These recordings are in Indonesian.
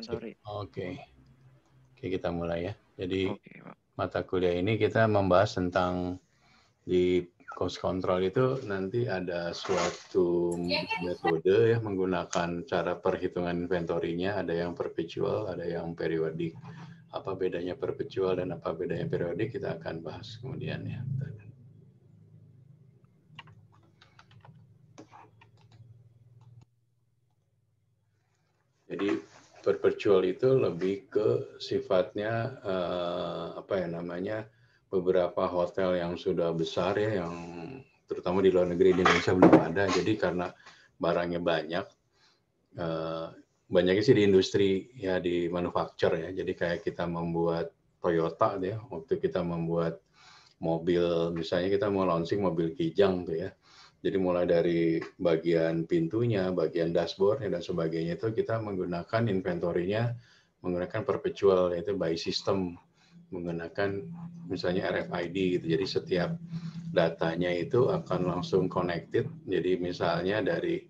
inventory. Oke, kita mulai ya. Jadi Oke, Pak. mata kuliah ini kita membahas tentang di cost control itu nanti ada suatu metode ya menggunakan cara perhitungan inventorinya, ada yang perpetual, ada yang periodik. Apa bedanya perpetual dan apa bedanya periodik kita akan bahas kemudian ya. Jadi perpetual itu lebih ke sifatnya apa ya namanya, beberapa hotel yang sudah besar ya, yang terutama di luar negeri, di Indonesia belum ada. Jadi karena barangnya banyak, banyaknya sih di industri ya, di manufacture ya. Jadi kayak kita membuat Toyota ya, waktu kita membuat mobil, misalnya kita mau launching mobil Kijang tuh ya. Jadi mulai dari bagian pintunya, bagian dashboard dan sebagainya itu kita menggunakan inventorinya menggunakan perpetual, yaitu by system, menggunakan misalnya RFID gitu. Jadi setiap datanya itu akan langsung connected. Jadi misalnya dari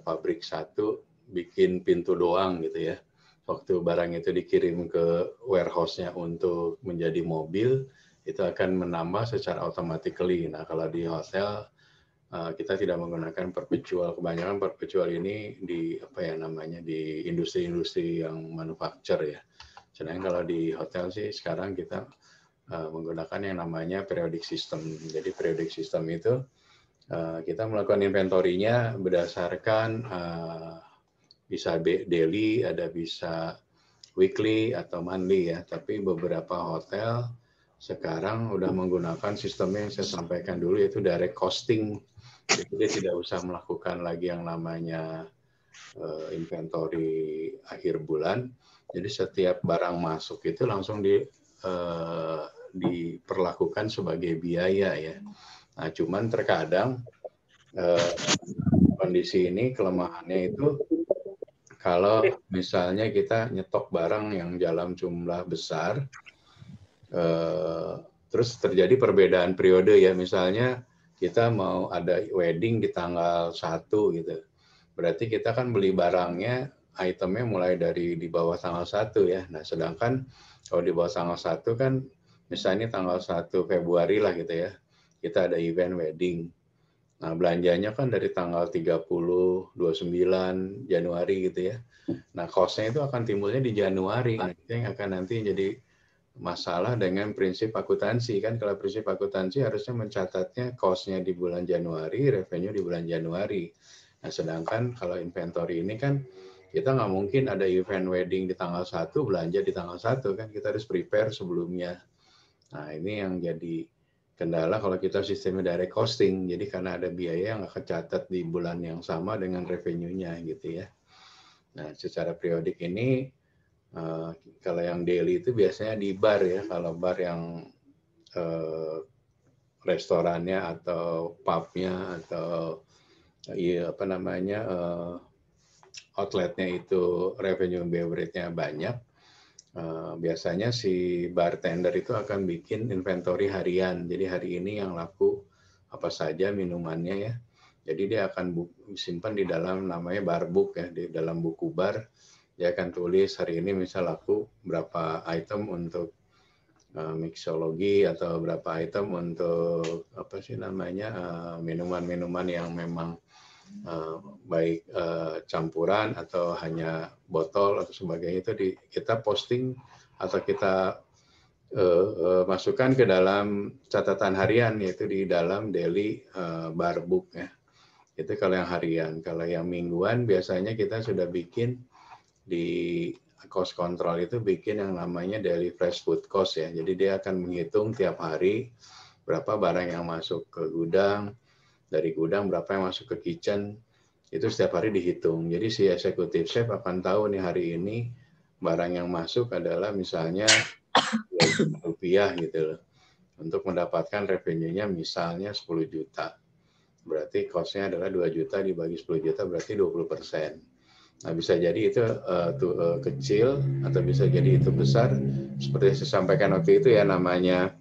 pabrik satu bikin pintu doang gitu ya. Waktu barang itu dikirim ke warehouse-nya untuk menjadi mobil, itu akan menambah secara automatically. Nah, kalau di hotel kita tidak menggunakan perpetual. Kebanyakan perpetual ini di apa ya namanya, di industri-industri yang manufacture ya. Sedangkan kalau di hotel sih sekarang kita menggunakan yang namanya periodic system. Jadi periodic system itu kita melakukan inventorinya berdasarkan bisa daily, ada bisa weekly atau monthly ya. Tapi beberapa hotel sekarang udah menggunakan sistemnya yang saya sampaikan dulu, yaitu direct costing. Jadi dia tidak usah melakukan lagi yang namanya inventory akhir bulan. Jadi setiap barang masuk itu langsung diperlakukan sebagai biaya ya. Nah, cuman terkadang kondisi ini kelemahannya itu kalau misalnya kita nyetok barang yang dalam jumlah besar, terus terjadi perbedaan periode ya, misalnya kita mau ada wedding di tanggal 1 gitu. Berarti kita kan beli barangnya, itemnya mulai dari di bawah tanggal 1 ya. Nah, sedangkan kalau di bawah tanggal 1 kan misalnya tanggal 1 Februari lah gitu ya, kita ada event wedding. Nah, belanjanya kan dari tanggal 30, 29 Januari gitu ya. Nah, cost-nya itu akan timbulnya di Januari. Nah, itu yang akan nanti jadi masalah dengan prinsip akuntansi. Kan kalau prinsip akuntansi harusnya mencatatnya cost-nya di bulan Januari, revenue di bulan Januari. Nah, sedangkan kalau inventory ini kan kita nggak mungkin ada event wedding di tanggal 1, belanja di tanggal 1 kan, kita harus prepare sebelumnya. Nah, ini yang jadi kendala kalau kita sistemnya direct costing. Jadi karena ada biaya yang nggak kecatat di bulan yang sama dengan revenue-nya gitu ya. Nah, secara periodik ini kalau yang daily itu biasanya di bar ya. Kalau bar yang restorannya atau pubnya atau apa namanya outletnya itu revenue beverage-nya banyak, biasanya si bartender itu akan bikin inventory harian. Jadi hari ini yang laku apa saja minumannya ya. Jadi dia akan simpan di dalam namanya bar book ya, di dalam buku bar. Dia akan tulis hari ini misal laku berapa item untuk mixologi atau berapa item untuk apa sih namanya minuman-minuman yang memang baik campuran atau hanya botol atau sebagainya, itu kita posting atau kita masukkan ke dalam catatan harian, yaitu di dalam daily bar book ya. Itu kalau yang harian. Kalau yang mingguan biasanya kita sudah bikin di cost control itu bikin yang namanya daily fresh food cost ya. Jadi dia akan menghitung tiap hari berapa barang yang masuk ke gudang, dari gudang berapa yang masuk ke kitchen, itu setiap hari dihitung. Jadi si executive chef akan tahu nih hari ini barang yang masuk adalah misalnya Rp2 gitu loh. Untuk mendapatkan revenue-nya misalnya 10 juta. Berarti cost-nya adalah 2 juta dibagi 10 juta berarti 20%. Nah, bisa jadi itu kecil atau bisa jadi itu besar. Seperti yang saya sampaikan waktu itu ya, namanya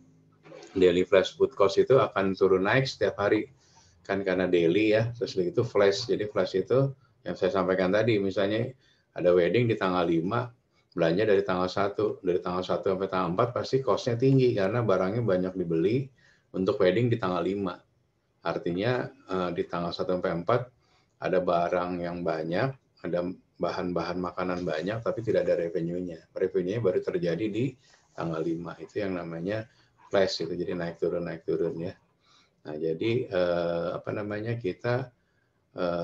daily flash food cost itu akan turun naik setiap hari. Kan karena daily ya, terus itu flash. Jadi flash itu yang saya sampaikan tadi, misalnya Ada wedding di tanggal 5, belanja dari tanggal 1. Dari tanggal 1 sampai tanggal 4 pasti cost-nya tinggi karena barangnya banyak dibeli untuk wedding di tanggal 5. Artinya di tanggal 1 sampai 4 ada barang yang banyak, ada bahan-bahan makanan banyak, tapi tidak ada revenue-nya. Revenue-nya baru terjadi di tanggal 5. Itu yang namanya flash, itu jadi naik turun ya. Nah, jadi kita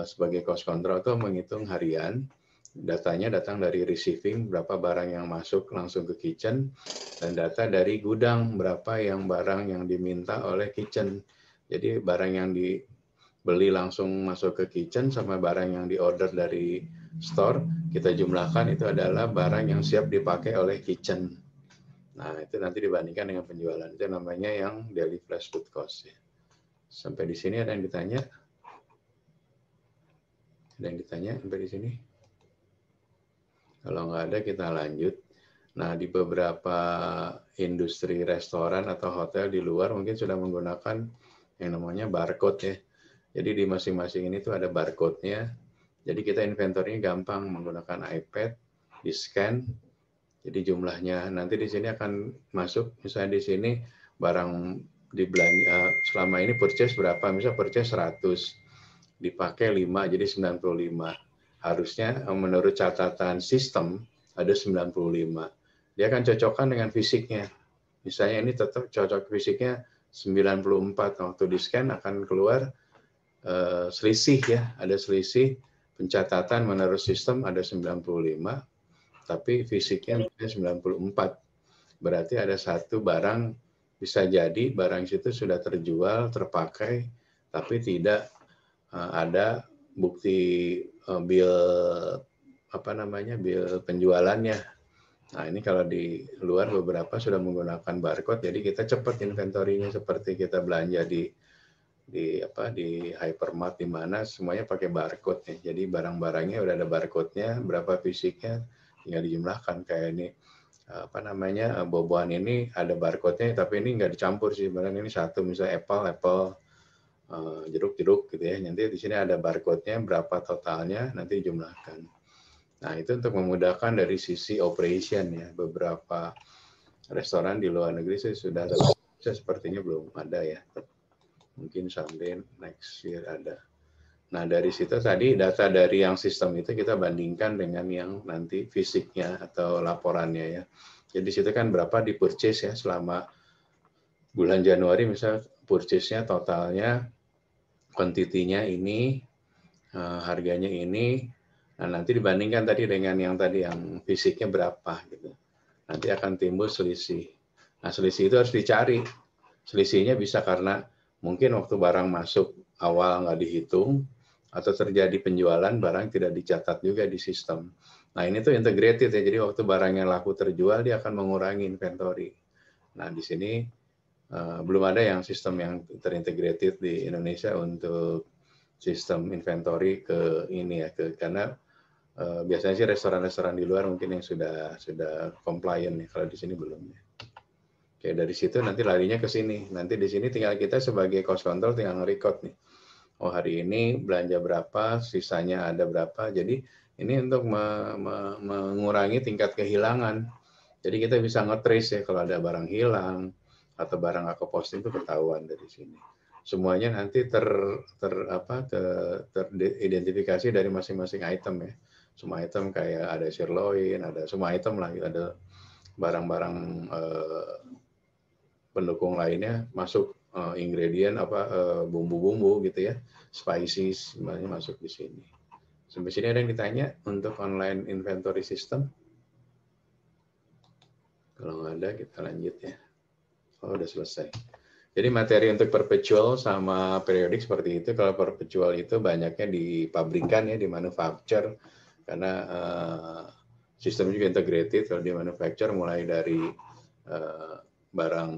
sebagai cost control itu menghitung harian. Datanya datang dari receiving, berapa barang yang masuk langsung ke kitchen, dan data dari gudang, berapa yang barang yang diminta oleh kitchen. Jadi barang yang dibeli langsung masuk ke kitchen sama barang yang diorder dari store, kita jumlahkan itu adalah barang yang siap dipakai oleh kitchen. Nah, itu nanti dibandingkan dengan penjualan. Itu namanya yang daily flash food cost. Ya. Sampai di sini ada yang ditanya? Ada yang ditanya sampai di sini? Kalau nggak ada, kita lanjut. Nah, di beberapa industri restoran atau hotel di luar mungkin sudah menggunakan yang namanya barcode ya. Jadi di masing-masing ini tuh ada barcode-nya. Jadi kita inventory gampang menggunakan iPad, di-scan. Jadi jumlahnya nanti di sini akan masuk, misalnya di sini barang di belanja selama ini purchase berapa? Misalnya purchase 100, dipakai 5 jadi 95. Harusnya menurut catatan sistem ada 95. Dia akan cocokkan dengan fisiknya. Misalnya ini tetap cocok fisiknya 94, waktu di scan akan keluar selisih ya, ada selisih pencatatan menurut sistem ada 95, tapi fisiknya 94. Berarti ada satu barang, bisa jadi barang itu sudah terjual, terpakai, tapi tidak ada bukti bill bill penjualannya. Nah, ini kalau di luar beberapa sudah menggunakan barcode, jadi kita cepat inventory-nya seperti kita belanja di hypermart di mana semuanya pakai barcode ya. Jadi barang-barangnya udah ada barcode-nya, berapa fisiknya tinggal dijumlahkan. Kayak ini boboan ini ada barcode-nya, tapi ini nggak dicampur sih, barang ini satu, misalnya apple, jeruk gitu ya. Nanti di sini ada barcode-nya, berapa totalnya, nanti dijumlahkan. Nah, itu untuk memudahkan dari sisi operation ya. Beberapa restoran di luar negeri sudah ada, sepertinya belum ada ya. Mungkin someday next year ada. Nah, dari situ tadi data dari yang sistem itu kita bandingkan dengan yang nanti fisiknya atau laporannya ya. Jadi di situ kan berapa di purchase ya selama bulan Januari, misalnya purchase-nya totalnya, quantity-nya ini, harganya ini. Nah, nanti dibandingkan tadi dengan yang tadi yang fisiknya berapa gitu. Nanti akan timbul selisih. Nah, selisih itu harus dicari. Selisihnya bisa karena mungkin waktu barang masuk awal nggak dihitung, atau terjadi penjualan barang tidak dicatat juga di sistem. Nah, ini tuh integrated ya. Jadi waktu barangnya laku terjual, dia akan mengurangi inventory. Nah, di sini belum ada yang sistem yang terintegrated di Indonesia untuk sistem inventory ke ini ya, karena biasanya sih restoran-restoran di luar mungkin yang sudah compliant nih, kalau di sini belum ya. Oke, dari situ nanti larinya ke sini. Nanti di sini tinggal kita sebagai cost control tinggal nge-record nih. Oh, hari ini belanja berapa, sisanya ada berapa. Jadi ini untuk mengurangi tingkat kehilangan. Jadi kita bisa nge-trace ya kalau ada barang hilang atau barang aku posting itu ketahuan dari sini. Semuanya nanti teridentifikasi dari masing-masing item ya. Semua item kayak ada sirloin, ada semua item lah, ada barang-barang pendukung lainnya masuk, ingredient bumbu-bumbu gitu ya, spices semuanya masuk di sini. Sampai sini ada yang ditanya untuk online inventory system? Kalau nggak ada, kita lanjut ya. Oh, udah selesai. Jadi materi untuk perpetual sama periodik seperti itu. Kalau perpetual itu banyaknya di pabrikan ya, di manufacture, karena sistem juga integrated. Kalau di manufacture mulai dari barang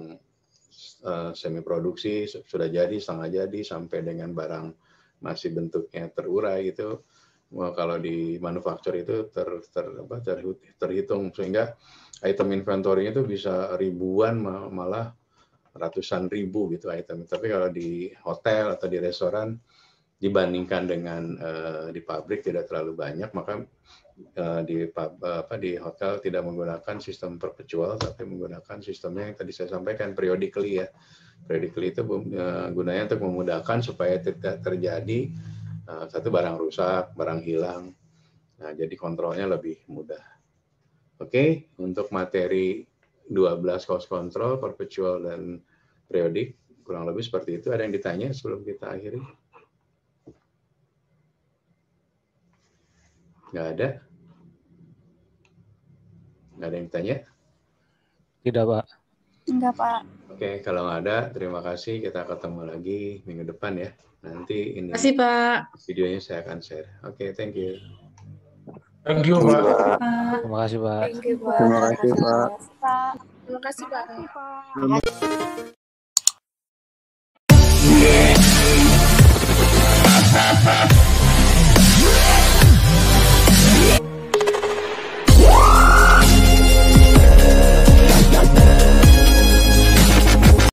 semi produksi sudah jadi, setengah jadi, sampai dengan barang masih bentuknya terurai gitu. Kalau di manufacture itu terhitung, sehingga item inventory itu bisa ribuan, malah ratusan ribu gitu item. Tapi kalau di hotel atau di restoran dibandingkan dengan di pabrik tidak terlalu banyak, maka di hotel tidak menggunakan sistem perpetual, tapi menggunakan sistemnya yang tadi saya sampaikan, periodically ya. Periodically itu gunanya untuk memudahkan supaya tidak terjadi satu barang rusak, barang hilang. Nah, jadi kontrolnya lebih mudah. Oke, untuk materi 12 cost control, perpetual dan periodik kurang lebih seperti itu. Ada yang ditanya sebelum kita akhiri? Nggak ada? Nggak ada yang tanya? Tidak, Pak. Enggak, Pak. Oke, kalau nggak ada, terima kasih. Kita ketemu lagi minggu depan ya. Nanti ini Terima kasih, Pak. videonya saya akan share. Oke, thank you. Thank you, Pak. Terima kasih, Pak. Thank you, Pak. Terima kasih, Pak. Terima kasih, Pak. Terima kasih, Pak.